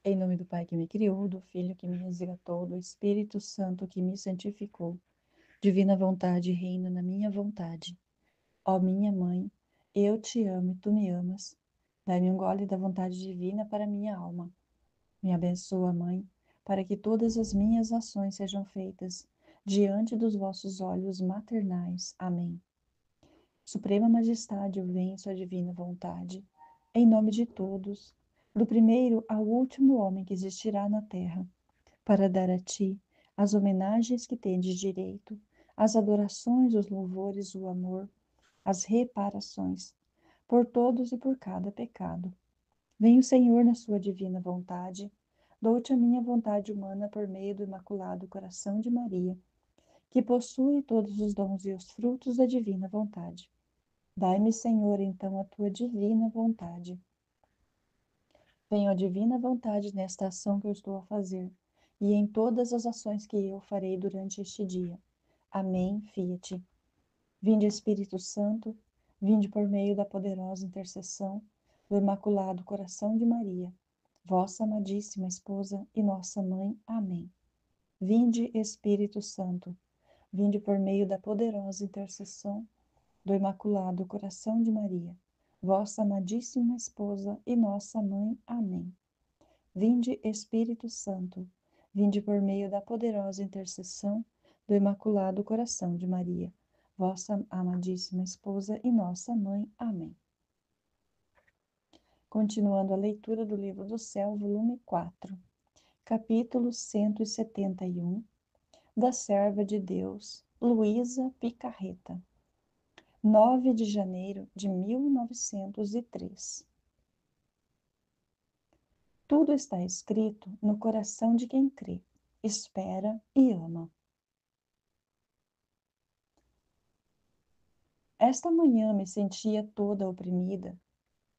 Em nome do Pai que me criou, do Filho que me resgatou, do Espírito Santo que me santificou. Divina vontade, reina na minha vontade. Ó minha mãe, eu te amo e tu me amas. Dai-me um gole da vontade divina para minha alma. Me abençoa, Mãe, para que todas as minhas ações sejam feitas diante dos vossos olhos maternais. Amém. Suprema Majestade, eu venho em sua divina vontade, em nome de todos, do primeiro ao último homem que existirá na terra, para dar a ti as homenagens que tendes direito, as adorações, os louvores, o amor, as reparações, por todos e por cada pecado. Vem o Senhor na sua divina vontade, dou-te a minha vontade humana por meio do Imaculado Coração de Maria, que possui todos os dons e os frutos da divina vontade. Dai-me, Senhor, então a tua divina vontade. Venha a divina vontade nesta ação que eu estou a fazer, e em todas as ações que eu farei durante este dia. Amém, fiat. Vinde, Espírito Santo, vinde por meio da poderosa intercessão do Imaculado Coração de Maria, vossa amadíssima esposa e nossa mãe. Amém. Vinde, Espírito Santo, vinde por meio da poderosa intercessão do Imaculado Coração de Maria, vossa amadíssima esposa e nossa mãe. Amém. Vinde, Espírito Santo, vinde por meio da poderosa intercessão do Imaculado Coração de Maria, vossa amadíssima esposa e nossa mãe. Amém. Continuando a leitura do Livro do Céu, volume 4, capítulo 171, da serva de Deus, Luísa Picarreta. 9 de janeiro de 1903. Tudo está escrito no coração de quem crê, espera e ama. Esta manhã me sentia toda oprimida,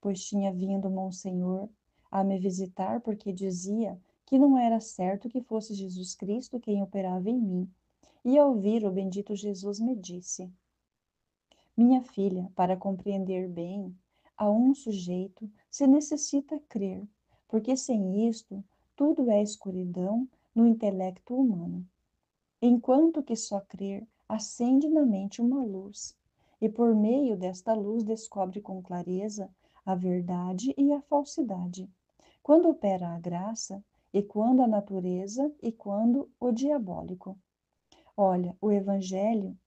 pois tinha vindo Monsenhor a me visitar porque dizia que não era certo que fosse Jesus Cristo quem operava em mim, e ao ouvir o bendito Jesus me disse: minha filha, para compreender bem a um sujeito, se necessita crer, porque sem isto tudo é escuridão no intelecto humano. Enquanto que só crer acende na mente uma luz, e por meio desta luz descobre com clareza a verdade e a falsidade, quando opera a graça, e quando a natureza, e quando o diabólico. Olha, o Evangelho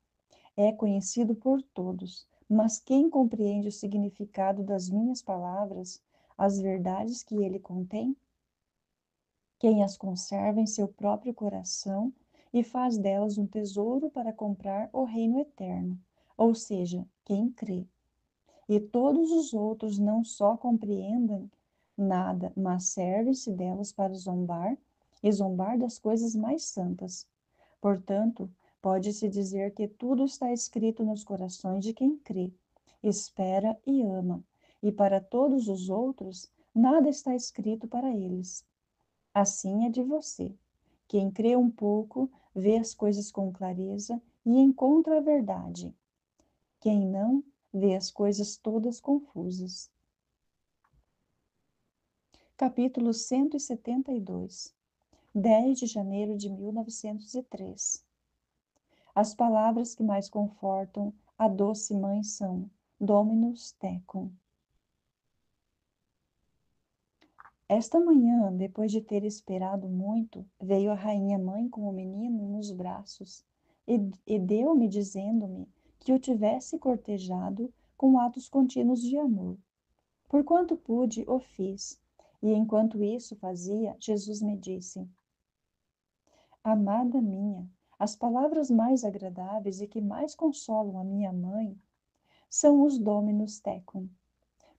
é conhecido por todos, mas quem compreende o significado das minhas palavras, as verdades que ele contém? Quem as conserva em seu próprio coração e faz delas um tesouro para comprar o reino eterno, ou seja, quem crê. E todos os outros não só compreendem nada, mas servem-se delas para zombar e zombar das coisas mais santas. Portanto, pode-se dizer que tudo está escrito nos corações de quem crê, espera e ama, e para todos os outros, nada está escrito para eles. Assim é de você. Quem crê um pouco, vê as coisas com clareza e encontra a verdade. Quem não, vê as coisas todas confusas. Capítulo 172, 10 de janeiro de 1903. As palavras que mais confortam a doce mãe são Dominus tecum. Esta manhã, depois de ter esperado muito, veio a rainha mãe com o menino nos braços e deu-me dizendo-me que o tivesse cortejado com atos contínuos de amor. Porquanto pude, o fiz, e enquanto isso fazia, Jesus me disse: amada minha, as palavras mais agradáveis e que mais consolam a minha mãe são os Dominus tecum,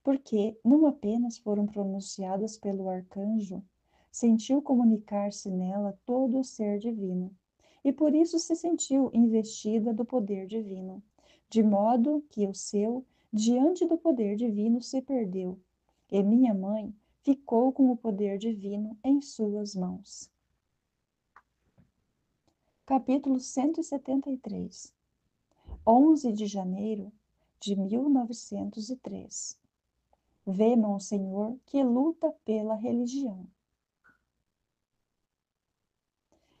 porque não apenas foram pronunciadas pelo arcanjo, sentiu comunicar-se nela todo o ser divino, e por isso se sentiu investida do poder divino, de modo que o seu, diante do poder divino, se perdeu, e minha mãe ficou com o poder divino em suas mãos. Capítulo 173, 11 de janeiro de 1903. Vê, Monsenhor, que luta pela religião.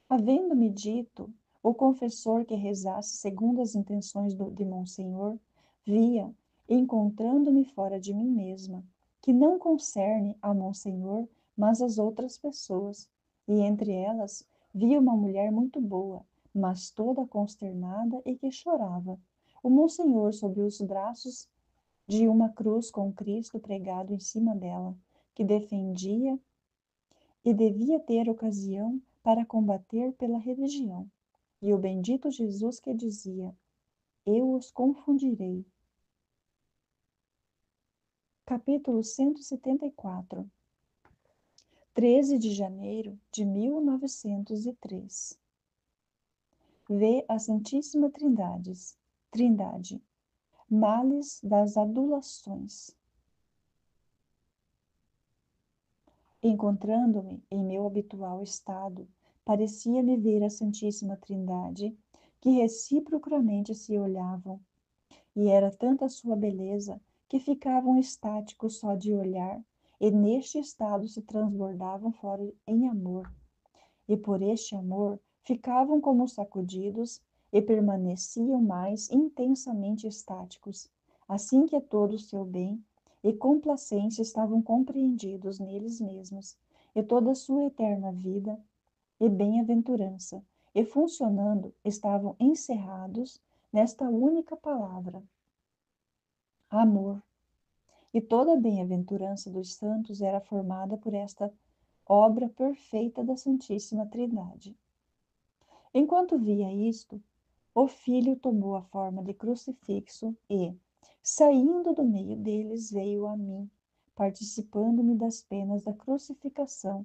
Havendo-me dito o confessor que rezasse segundo as intenções de Monsenhor, via, encontrando-me fora de mim mesma, que não concerne a Monsenhor, mas às outras pessoas, e entre elas via uma mulher muito boa, mas toda consternada e que chorava. O Monsenhor sob os braços de uma cruz com Cristo pregado em cima dela, que defendia e devia ter ocasião para combater pela religião. E o bendito Jesus que dizia: Eu os confundirei. Capítulo 174. 13 de janeiro de 1903. Vê a Santíssima Trindade. Males das adulações. Encontrando-me em meu habitual estado, parecia-me ver a Santíssima Trindade, que reciprocamente se olhavam, e era tanta sua beleza que ficavam estáticos só de olhar, e neste estado se transbordavam fora em amor, e por este amor ficavam como sacudidos e permaneciam mais intensamente estáticos, assim que todo o seu bem e complacência estavam compreendidos neles mesmos, e toda a sua eterna vida e bem-aventurança, e funcionando, estavam encerrados nesta única palavra: amor. E toda a bem-aventurança dos santos era formada por esta obra perfeita da Santíssima Trindade. Enquanto via isto, o Filho tomou a forma de crucifixo e, saindo do meio deles, veio a mim, participando-me das penas da crucificação.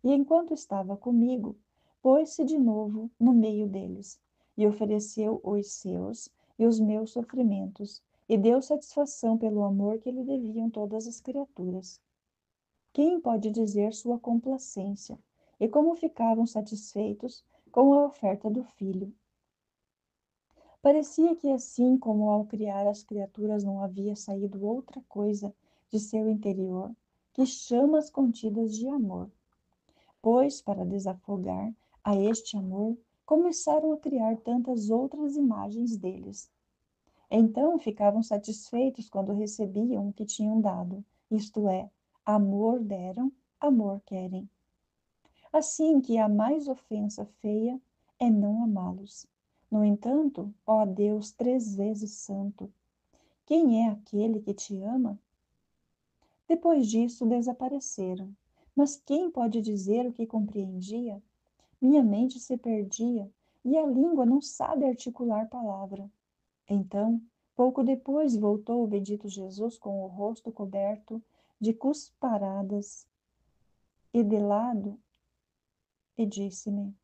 E enquanto estava comigo, pôs-se de novo no meio deles, e ofereceu os seus e os meus sofrimentos, e deu satisfação pelo amor que lhe deviam todas as criaturas. Quem pode dizer sua complacência, e como ficavam satisfeitos com a oferta do Filho? Parecia que assim como ao criar as criaturas não havia saído outra coisa de seu interior que chamas contidas de amor, pois, para desafogar a este amor, começaram a criar tantas outras imagens deles. Então ficavam satisfeitos quando recebiam o que tinham dado, isto é, amor deram, amor querem. Assim que a mais ofensa feia é não amá-los. No entanto, ó Deus 3 vezes santo, quem é aquele que te ama? Depois disso desapareceram. Mas quem pode dizer o que compreendia? Minha mente se perdia e a língua não sabe articular palavra. Então, pouco depois, voltou o bendito Jesus com o rosto coberto de cusparadas e de lado e disse-me: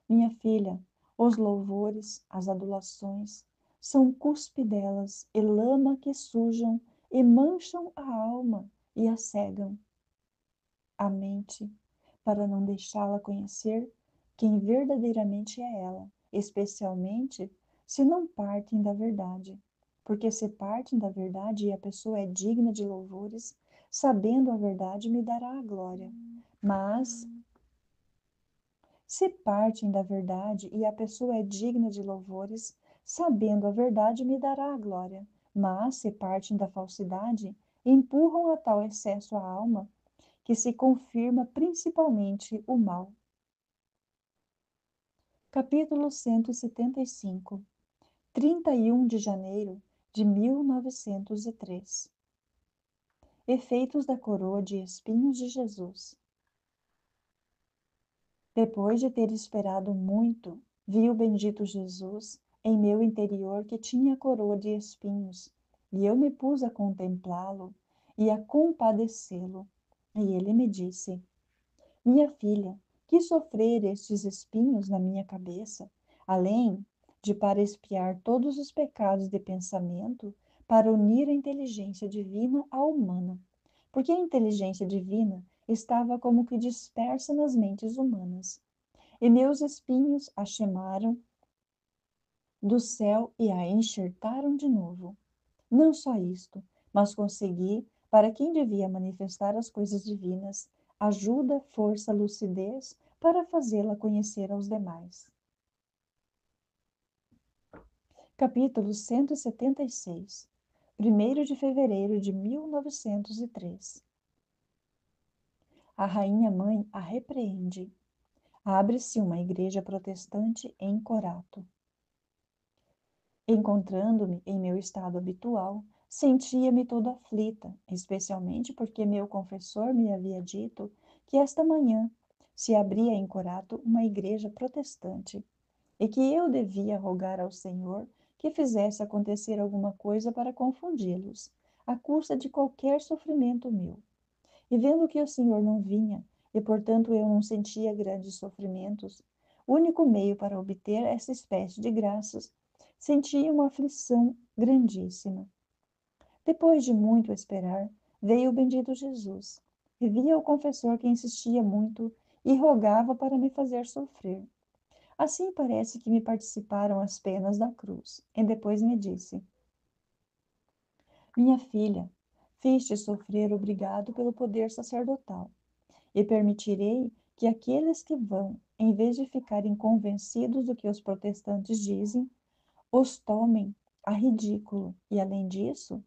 Minha filha, os louvores, as adulações, são cuspidelas e lama que sujam e mancham a alma e a cegam a mente, para não deixá-la conhecer quem verdadeiramente é ela, especialmente se não partem da verdade. Porque se partem da verdade e a pessoa é digna de louvores, sabendo a verdade, me dará a glória. Mas se partem da verdade e a pessoa é digna de louvores, sabendo a verdade, me dará a glória. Mas se partem da falsidade, empurram a tal excesso a alma, que se confirma principalmente o mal. Capítulo 175. 31 de janeiro de 1903. Efeitos da coroa de espinhos de Jesus. Depois de ter esperado muito, vi o bendito Jesus em meu interior que tinha a coroa de espinhos, e eu me pus a contemplá-lo e a compadecê-lo. E ele me disse: Minha filha, que sofrer estes espinhos na minha cabeça, além de para expiar todos os pecados de pensamento, para unir a inteligência divina à humana, porque a inteligência divina estava como que dispersa nas mentes humanas. E meus espinhos a chamaram do céu e a enxertaram de novo. Não só isto, mas consegui, para quem devia manifestar as coisas divinas, ajuda, força, lucidez para fazê-la conhecer aos demais. Capítulo 176, 1º de fevereiro de 1903. A rainha-mãe a repreende. Abre-se uma igreja protestante em Corato. Encontrando-me em meu estado habitual, sentia-me toda aflita, especialmente porque meu confessor me havia dito que esta manhã se abria em Corato uma igreja protestante e que eu devia rogar ao Senhor que fizesse acontecer alguma coisa para confundi-los, à custa de qualquer sofrimento meu. E vendo que o Senhor não vinha, e portanto eu não sentia grandes sofrimentos, o único meio para obter essa espécie de graças, sentia uma aflição grandíssima. Depois de muito esperar, veio o bendito Jesus, e via o confessor que insistia muito e rogava para me fazer sofrer. Assim parece que me participaram as penas da cruz. E depois me disse: Minha filha, fiz-te sofrer obrigado pelo poder sacerdotal, e permitirei que aqueles que vão, em vez de ficarem convencidos do que os protestantes dizem, os tomem a ridículo. E além disso,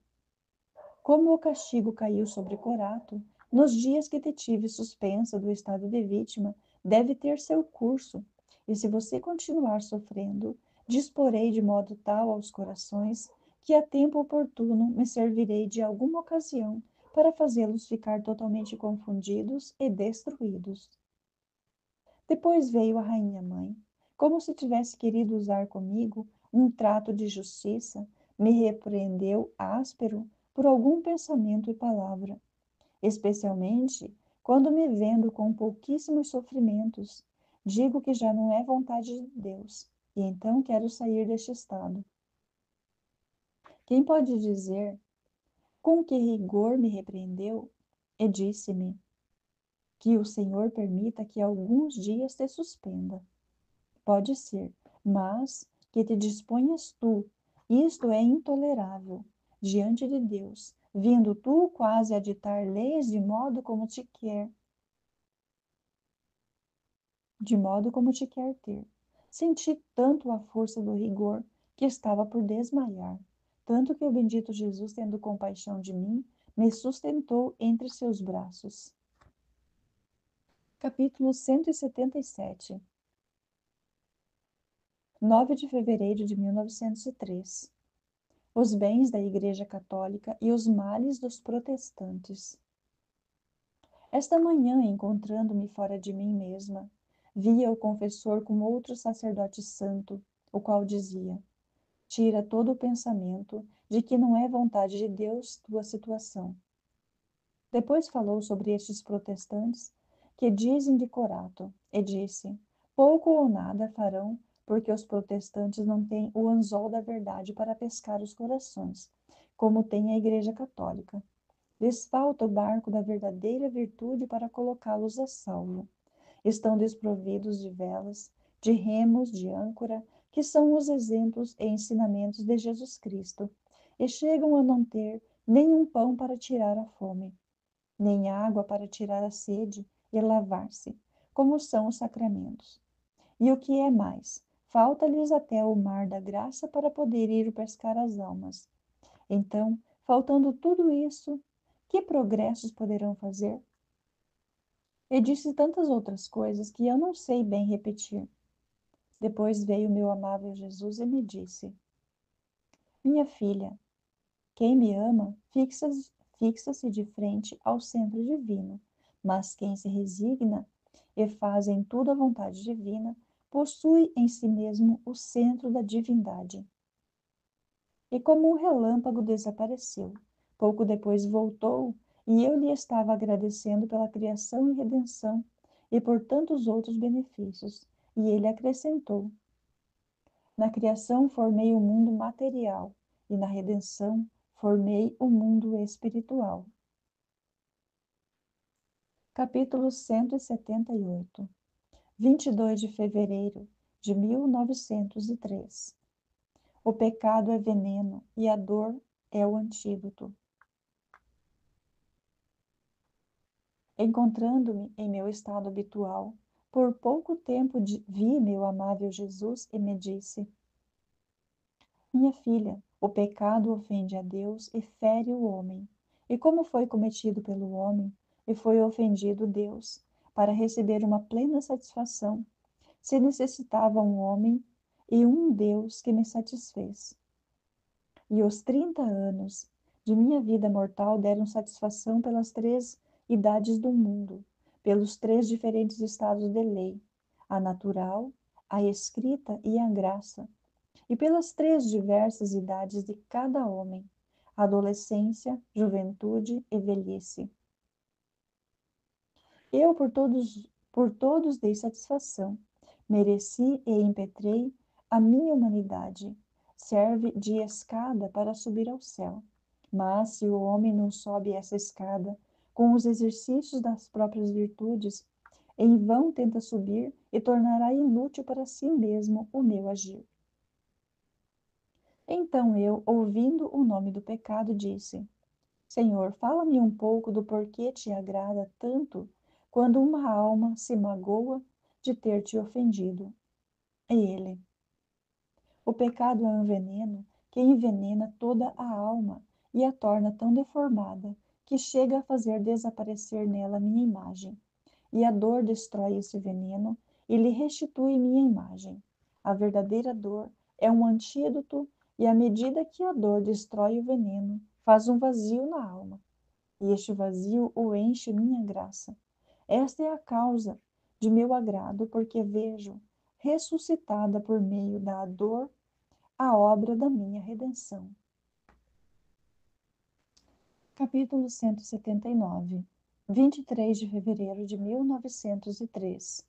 como o castigo caiu sobre Corato, nos dias que te tive suspensa do estado de vítima, deve ter seu curso, e se você continuar sofrendo, disporei de modo tal aos corações, que a tempo oportuno me servirei de alguma ocasião para fazê-los ficar totalmente confundidos e destruídos. Depois veio a rainha-mãe, como se tivesse querido usar comigo um trato de justiça, me repreendeu áspero por algum pensamento e palavra, especialmente quando me vendo com pouquíssimos sofrimentos, digo que já não é vontade de Deus, e então quero sair deste estado. Quem pode dizer com que rigor me repreendeu? E disse-me que o Senhor permita que alguns dias te suspenda. Pode ser, mas que te disponhas tu, isto é intolerável diante de Deus, vindo tu quase a ditar leis de modo como te quer ter. Senti tanto a força do rigor que estava por desmaiar, tanto que o bendito Jesus, tendo compaixão de mim, me sustentou entre seus braços. Capítulo 177, 9 de fevereiro de 1903. Os bens da Igreja Católica e os males dos protestantes. Esta manhã, encontrando-me fora de mim mesma, via o confessor com outro sacerdote santo, o qual dizia: Tira todo o pensamento de que não é vontade de Deus tua situação. Depois falou sobre estes protestantes que dizem de Corato, e disse: pouco ou nada farão, porque os protestantes não têm o anzol da verdade para pescar os corações, como tem a Igreja Católica. Lhes falta o barco da verdadeira virtude para colocá-los a salvo. Estão desprovidos de velas, de remos, de âncora, que são os exemplos e ensinamentos de Jesus Cristo, e chegam a não ter nem um pão para tirar a fome, nem água para tirar a sede e lavar-se, como são os sacramentos. E o que é mais, falta-lhes até o mar da graça para poder ir pescar as almas. Então, faltando tudo isso, que progressos poderão fazer? E disse tantas outras coisas que eu não sei bem repetir. Depois veio meu amável Jesus e me disse: Minha filha, quem me ama fixa-se de frente ao centro divino, mas quem se resigna e faz em tudo a vontade divina, possui em si mesmo o centro da divindade. E como um relâmpago desapareceu. Pouco depois voltou, e eu lhe estava agradecendo pela criação e redenção, e por tantos outros benefícios. E ele acrescentou: Na criação formei o mundo material, e na redenção formei o mundo espiritual. Capítulo 178, 22 de fevereiro de 1903. O pecado é veneno e a dor é o antídoto. Encontrando-me em meu estado habitual, por pouco tempo vi meu amável Jesus e me disse: Minha filha, o pecado ofende a Deus e fere o homem. E como foi cometido pelo homem, e foi ofendido Deus, para receber uma plena satisfação, se necessitava um homem e um Deus que me satisfez. E os 30 anos de minha vida mortal deram satisfação pelas 3 idades do mundo, pelos 3 diferentes estados de lei, a natural, a escrita e a graça, e pelas 3 diversas idades de cada homem, adolescência, juventude e velhice. Eu por todos dei satisfação, mereci e impetrei a minha humanidade. Serve de escada para subir ao céu. Mas se o homem não sobe essa escada com os exercícios das próprias virtudes, em vão tenta subir e tornará inútil para si mesmo o meu agir. Então eu, ouvindo o nome do pecado, disse: Senhor, fala-me um pouco do porquê te agrada tanto quando uma alma se magoa de ter te ofendido. E ele: O pecado é um veneno que envenena toda a alma e a torna tão deformada que chega a fazer desaparecer nela minha imagem. E a dor destrói esse veneno e lhe restitui minha imagem. A verdadeira dor é um antídoto, e à medida que a dor destrói o veneno, faz um vazio na alma. E este vazio o enche minha graça. Esta é a causa de meu agrado, porque vejo ressuscitada por meio da dor a obra da minha redenção. Capítulo 179, 23 de fevereiro de 1903.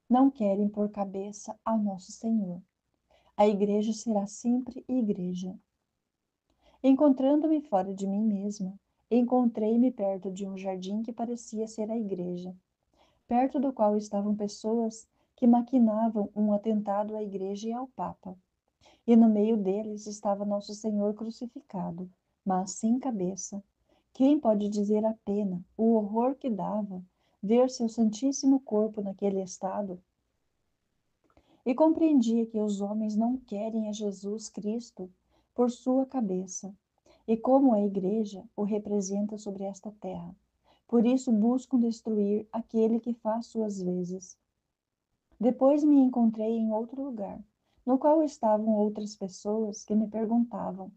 Não querem pôr cabeça ao nosso Senhor. A igreja será sempre igreja. Encontrando-me fora de mim mesma, encontrei-me perto de um jardim que parecia ser a igreja, perto do qual estavam pessoas que maquinavam um atentado à igreja e ao Papa. E no meio deles estava Nosso Senhor crucificado, mas sem cabeça. Quem pode dizer a pena, o horror que dava ver seu santíssimo corpo naquele estado? E compreendia que os homens não querem a Jesus Cristo por sua cabeça, e como a Igreja o representa sobre esta terra. Por isso buscam destruir aquele que faz suas vezes. Depois me encontrei em outro lugar, no qual estavam outras pessoas que me perguntavam: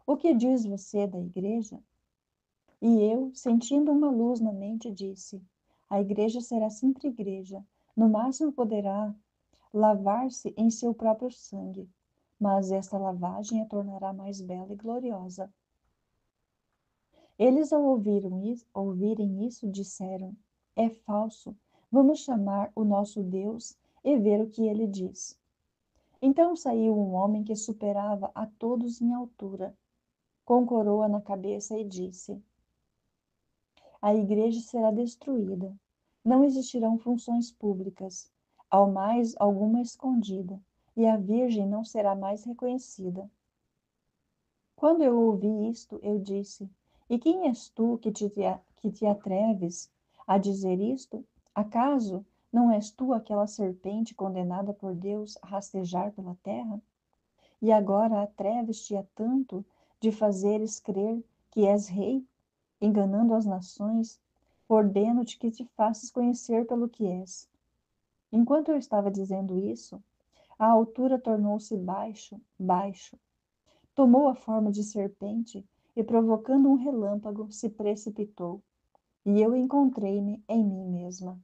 O que diz você da Igreja? E eu, sentindo uma luz na mente, disse: A Igreja será sempre Igreja, no máximo poderá lavar-se em seu próprio sangue, mas esta lavagem a tornará mais bela e gloriosa. Eles, ao ouvirem isso, disseram: É falso, vamos chamar o nosso Deus e ver o que ele diz. Então saiu um homem que superava a todos em altura, com coroa na cabeça, e disse: A igreja será destruída. Não existirão funções públicas, ao mais alguma escondida, e a Virgem não será mais reconhecida. Quando eu ouvi isto, eu disse: E quem és tu que te atreves a dizer isto? Acaso não és tu aquela serpente condenada por Deus a rastejar pela terra? E agora atreves-te a tanto de fazeres crer que és rei, enganando as nações? Ordeno-te que te faças conhecer pelo que és. Enquanto eu estava dizendo isso, a altura tornou-se baixo, tomou a forma de serpente e, provocando um relâmpago, se precipitou. E eu encontrei-me em mim mesma.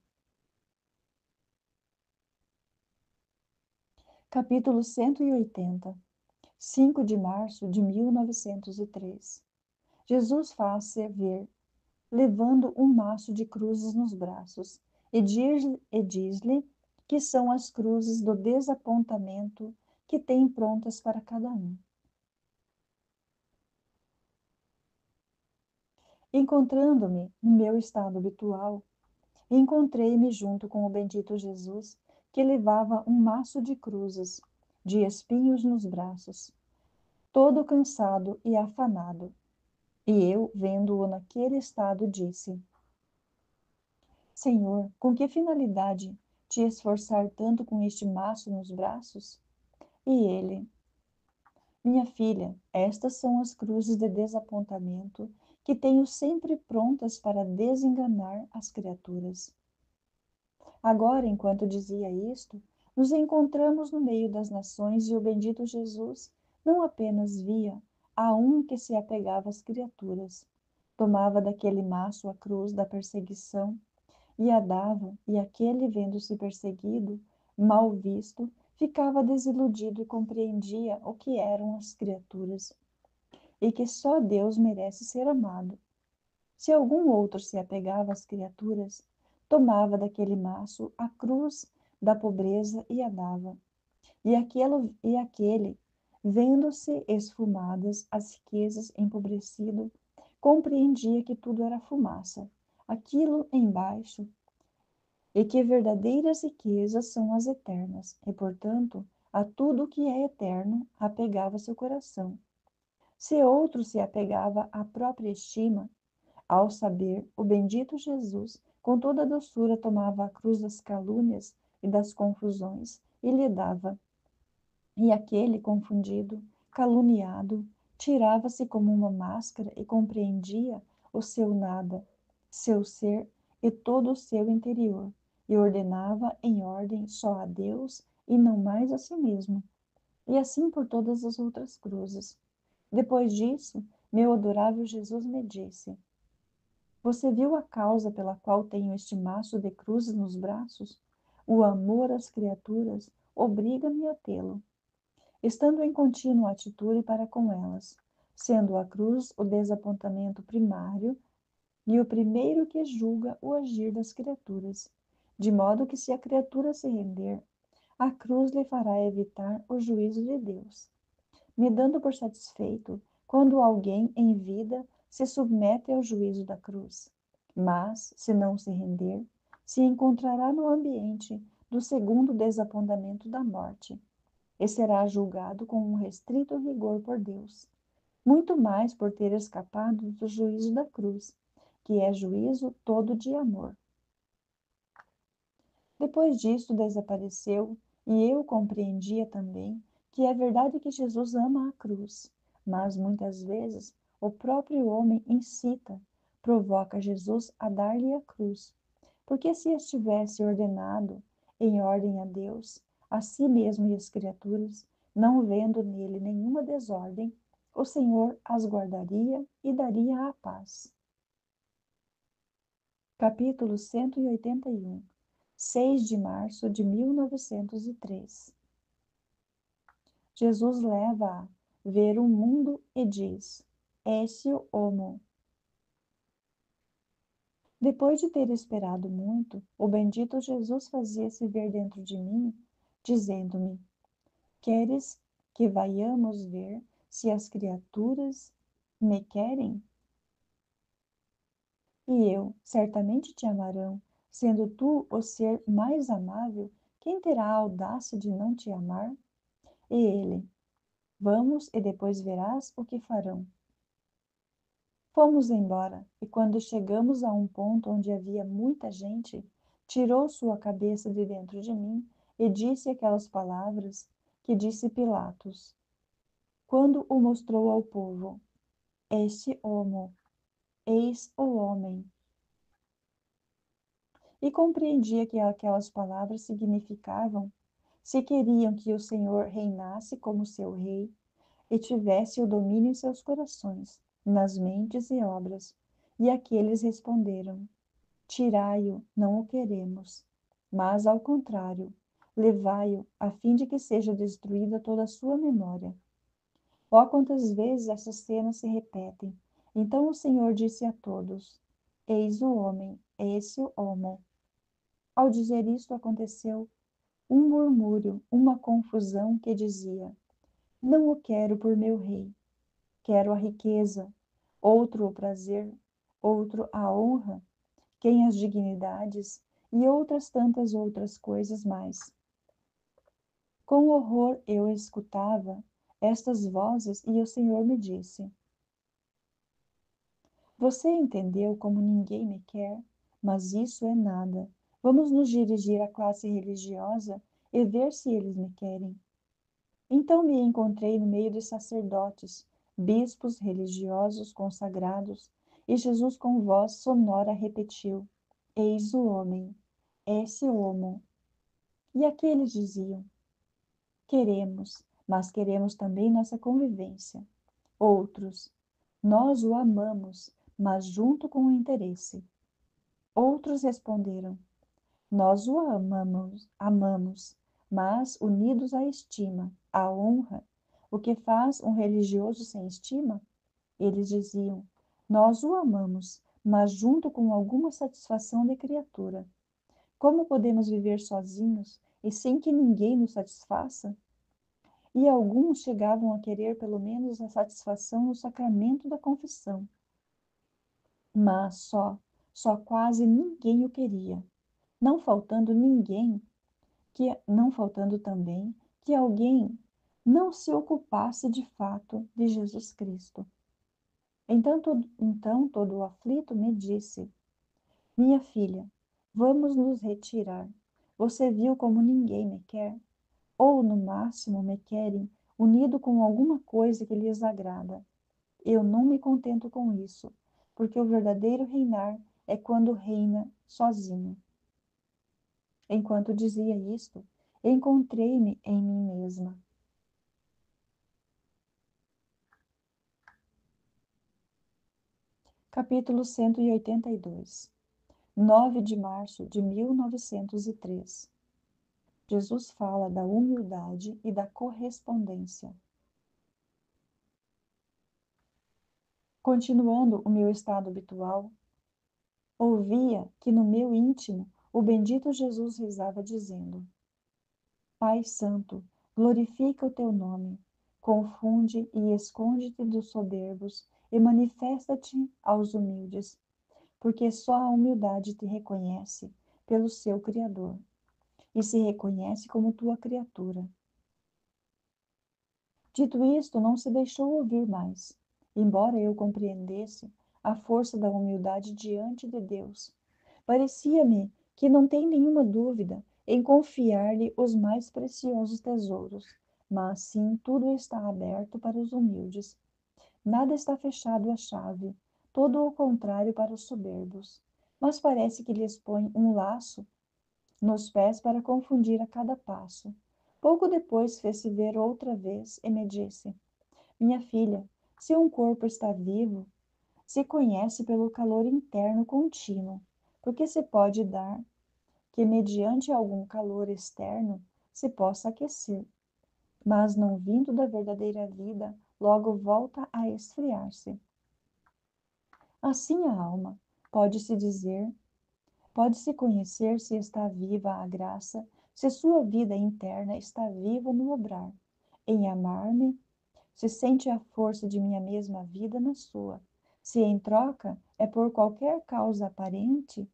Capítulo 180, 5 de março de 1903. Jesus faz-se ver, levando um maço de cruzes nos braços, e diz-lhe que são as cruzes do desapontamento que tem prontas para cada um. Encontrando-me no meu estado habitual, encontrei-me junto com o bendito Jesus, que levava um maço de cruzes, de espinhos nos braços, todo cansado e afanado. E eu, vendo-o naquele estado, disse: Senhor, com que finalidade te esforçar tanto com este maço nos braços? E ele: Minha filha, estas são as cruzes de desapontamento que tenho sempre prontas para desenganar as criaturas. Agora, enquanto dizia isto, nos encontramos no meio das nações e o bendito Jesus não apenas via a um que se apegava às criaturas, tomava daquele maço a cruz da perseguição e a dava, e aquele, vendo-se perseguido, mal visto, ficava desiludido e compreendia o que eram as criaturas, e que só Deus merece ser amado. Se algum outro se apegava às criaturas, tomava daquele maço a cruz da pobreza e a dava. E aquele, vendo-se esfumadas as riquezas, empobrecido, compreendia que tudo era fumaça, aquilo embaixo, e que verdadeiras riquezas são as eternas, e, portanto, a tudo que é eterno apegava seu coração. Se outro se apegava à própria estima, ao saber, o bendito Jesus, com toda a doçura, tomava a cruz das calúnias e das confusões e lhe dava. E aquele, confundido, caluniado, tirava-se como uma máscara e compreendia o seu nada, seu ser e todo o seu interior, e ordenava em ordem só a Deus e não mais a si mesmo. E assim por todas as outras cruzes. Depois disso, meu adorável Jesus me disse: Você viu a causa pela qual tenho este maço de cruzes nos braços? O amor às criaturas obriga-me a tê-lo, estando em contínua atitude para com elas, sendo a cruz o desapontamento primário e o primeiro que julga o agir das criaturas, de modo que se a criatura se render, a cruz lhe fará evitar o juízo de Deus, me dando por satisfeito quando alguém em vida se submete ao juízo da cruz. Mas, se não se render, se encontrará no ambiente do segundo desapontamento da morte, e será julgado com um restrito rigor por Deus, muito mais por ter escapado do juízo da cruz, que é juízo todo de amor. Depois disto desapareceu, e eu compreendia também que é verdade que Jesus ama a cruz, mas muitas vezes o próprio homem incita, provoca Jesus a dar-lhe a cruz, porque se estivesse ordenado em ordem a Deus, a si mesmo e às criaturas, não vendo nele nenhuma desordem, o Senhor as guardaria e daria a paz. Capítulo 181, 6 de março de 1903. Jesus leva a ver o mundo e diz: Esse homo. Depois de ter esperado muito, o bendito Jesus fazia-se ver dentro de mim, dizendo-me: Queres que vaiamos ver se as criaturas me querem? E eu, certamente te amarão, sendo tu o ser mais amável, quem terá a audácia de não te amar? E ele: Vamos e depois verás o que farão. Fomos embora, e quando chegamos a um ponto onde havia muita gente, tirou sua cabeça de dentro de mim e disse aquelas palavras que disse Pilatos, quando o mostrou ao povo: Este homo, eis o homem. E compreendia que aquelas palavras significavam, se queriam que o Senhor reinasse como seu rei e tivesse o domínio em seus corações, nas mentes e obras. E aqueles responderam: Tirai-o, não o queremos, mas, ao contrário, levai-o, a fim de que seja destruída toda a sua memória. Ó, quantas vezes essas cenas se repetem! Então o Senhor disse a todos: Eis o homem, esse o homo. Ao dizer isto, aconteceu um murmúrio, uma confusão que dizia: Não o quero por meu rei, quero a riqueza, outro o prazer, outro a honra, quem as dignidades e outras tantas outras coisas mais. Com horror eu escutava estas vozes e o Senhor me disse: Você entendeu como ninguém me quer? Mas isso é nada. Vamos nos dirigir à classe religiosa e ver se eles me querem. Então me encontrei no meio de sacerdotes, bispos religiosos consagrados, e Jesus com voz sonora repetiu: Eis o homem, esse o homo. E aqueles diziam: Queremos, mas queremos também nossa convivência. Outros: Nós o amamos, mas junto com o interesse. Outros responderam: Nós o amamos, mas unidos à estima, à honra. O que faz um religioso sem estima? Eles diziam: Nós o amamos, mas junto com alguma satisfação de criatura. Como podemos viver sozinhos e sem que ninguém nos satisfaça? E alguns chegavam a querer pelo menos a satisfação no sacramento da confissão. Mas só quase ninguém o queria, não faltando ninguém não faltando também que alguém não se ocupasse de fato de Jesus Cristo. Então todo aflito me disse: Minha filha, vamos nos retirar. Você viu como ninguém me quer? Ou, no máximo, me querem unido com alguma coisa que lhes agrada. Eu não me contento com isso, porque o verdadeiro reinar é quando reina sozinho. Enquanto dizia isto, encontrei-me em mim mesma. Capítulo 182. 9 de março de 1903. Jesus fala da humildade e da correspondência. Continuando o meu estado habitual, ouvia que no meu íntimo o bendito Jesus rezava dizendo: Pai Santo, glorifica o teu nome, confunde e esconde-te dos soberbos e manifesta-te aos humildes, porque só a humildade te reconhece pelo seu Criador e se reconhece como tua criatura. Dito isto, não se deixou ouvir mais, embora eu compreendesse a força da humildade diante de Deus. Parecia-me que não tem nenhuma dúvida em confiar-lhe os mais preciosos tesouros, mas sim tudo está aberto para os humildes. Nada está fechado à chave, todo o contrário para os soberbos. Mas parece que lhes põe um laço nos pés para confundir a cada passo. Pouco depois fez-se ver outra vez e me disse: Minha filha, se um corpo está vivo, se conhece pelo calor interno contínuo, porque se pode dar que, mediante algum calor externo, se possa aquecer, mas não vindo da verdadeira vida, logo volta a esfriar-se. Assim a alma, pode-se dizer, pode-se conhecer se está viva a graça, se sua vida interna está viva no obrar, em amar-me, se sente a força de minha mesma vida na sua, se em troca é por qualquer causa aparente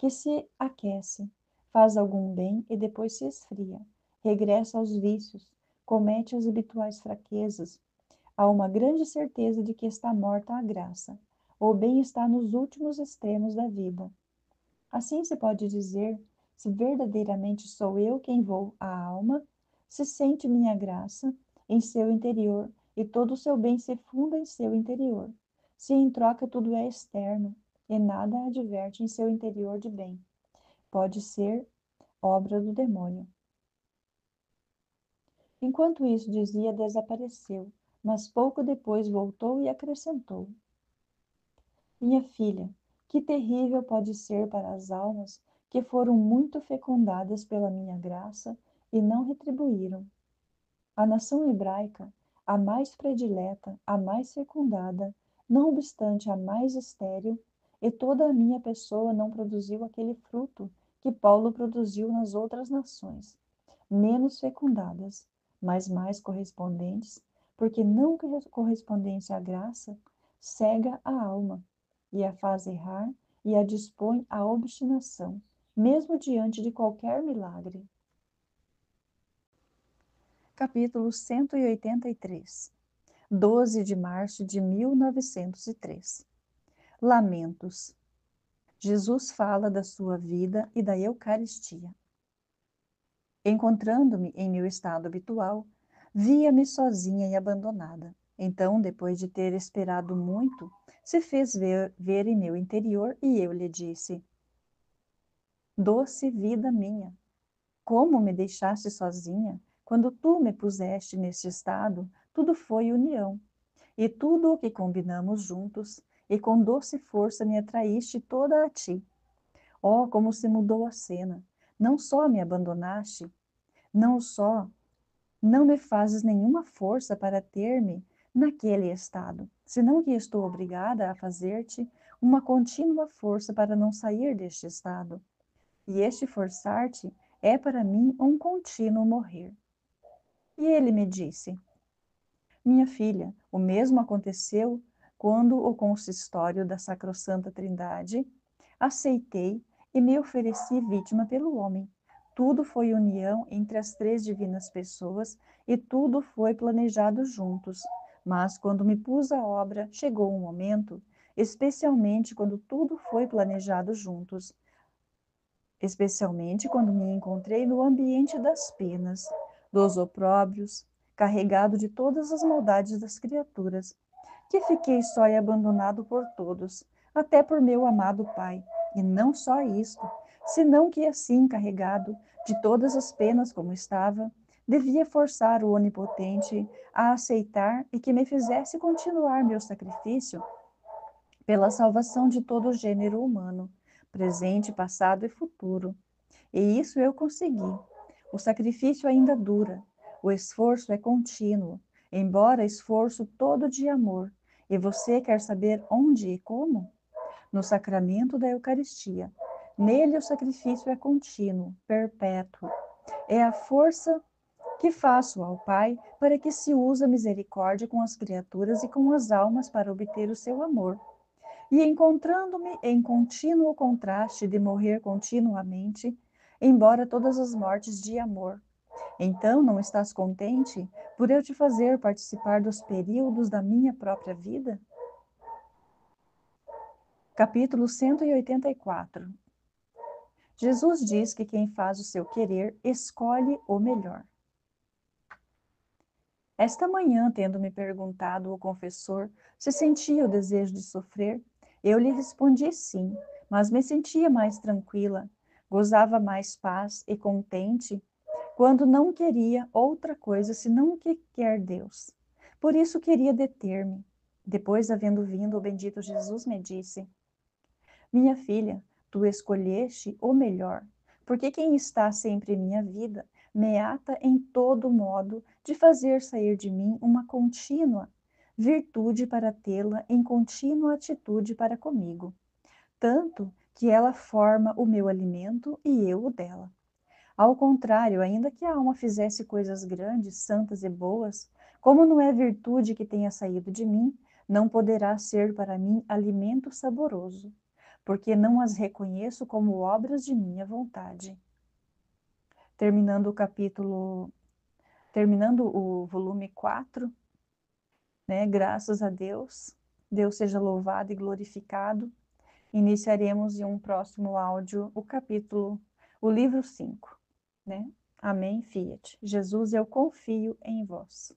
que se aquece, faz algum bem e depois se esfria, regressa aos vícios, comete as habituais fraquezas, há uma grande certeza de que está morta a graça. O bem está nos últimos extremos da vida. Assim se pode dizer, se verdadeiramente sou eu quem vou à alma, se sente minha graça em seu interior e todo o seu bem se funda em seu interior. Se em troca tudo é externo e nada adverte em seu interior de bem, pode ser obra do demônio. Enquanto isso dizia, desapareceu, mas pouco depois voltou e acrescentou: Minha filha, que terrível pode ser para as almas que foram muito fecundadas pela minha graça e não retribuíram. A nação hebraica, a mais predileta, a mais fecundada, não obstante a mais estéril, e toda a minha pessoa não produziu aquele fruto que Paulo produziu nas outras nações, menos fecundadas, mas mais correspondentes, porque não correspondência à graça cega a alma, e a faz errar e a dispõe à obstinação, mesmo diante de qualquer milagre. Capítulo 183. 12 de março de 1903. Lamentos. Jesus fala da sua vida e da Eucaristia. Encontrando-me em meu estado habitual, via-me sozinha e abandonada. Então, depois de ter esperado muito, se fez ver em meu interior e eu lhe disse: Doce vida minha, como me deixaste sozinha? Quando tu me puseste neste estado, tudo foi união. E tudo o que combinamos juntos, e com doce força me atraíste toda a ti. Oh, como se mudou a cena! Não só me abandonaste, não só não me fazes nenhuma força para ter-me naquele estado, senão que estou obrigada a fazer-te uma contínua força para não sair deste estado. E este forçar-te é para mim um contínuo morrer. E ele me disse: Minha filha, o mesmo aconteceu quando o consistório da Sacrossanta Trindade aceitei e me ofereci vítima pelo homem. Tudo foi união entre as três divinas pessoas e tudo foi planejado juntos. Mas quando me pus à obra, chegou um momento, especialmente quando tudo foi planejado juntos, especialmente quando me encontrei no ambiente das penas, dos opróbrios, carregado de todas as maldades das criaturas, que fiquei só e abandonado por todos, até por meu amado Pai. E não só isto, senão que assim, carregado de todas as penas como estava, devia forçar o Onipotente a aceitar e que me fizesse continuar meu sacrifício pela salvação de todo o gênero humano, presente, passado e futuro. E isso eu consegui. O sacrifício ainda dura, o esforço é contínuo, embora esforço todo de amor. E você quer saber onde e como? No sacramento da Eucaristia. Nele o sacrifício é contínuo, perpétuo. É a força que faço ao Pai para que se use a misericórdia com as criaturas e com as almas para obter o seu amor. E encontrando-me em contínuo contraste de morrer continuamente, embora todas as mortes de amor. Então não estás contente por eu te fazer participar dos períodos da minha própria vida? Capítulo 184. Jesus diz que quem faz o seu querer escolhe o melhor. Esta manhã, tendo me perguntado o confessor se sentia o desejo de sofrer, eu lhe respondi sim, mas me sentia mais tranquila, gozava mais paz e contente quando não queria outra coisa senão o que quer Deus. Por isso queria deter-me. Depois, havendo vindo, o bendito Jesus me disse: Minha filha, tu escolheste o melhor, porque quem está sempre em minha vida me ata em todo modo de fazer sair de mim uma contínua virtude para tê-la em contínua atitude para comigo, tanto que ela forma o meu alimento e eu o dela. Ao contrário, ainda que a alma fizesse coisas grandes, santas e boas, como não é virtude que tenha saído de mim, não poderá ser para mim alimento saboroso, porque não as reconheço como obras de minha vontade. Terminando o capítulo, terminando o volume 4, né, graças a Deus, Deus seja louvado e glorificado. Iniciaremos em um próximo áudio o livro 5, né? Amém, Fiat. Jesus, eu confio em vós.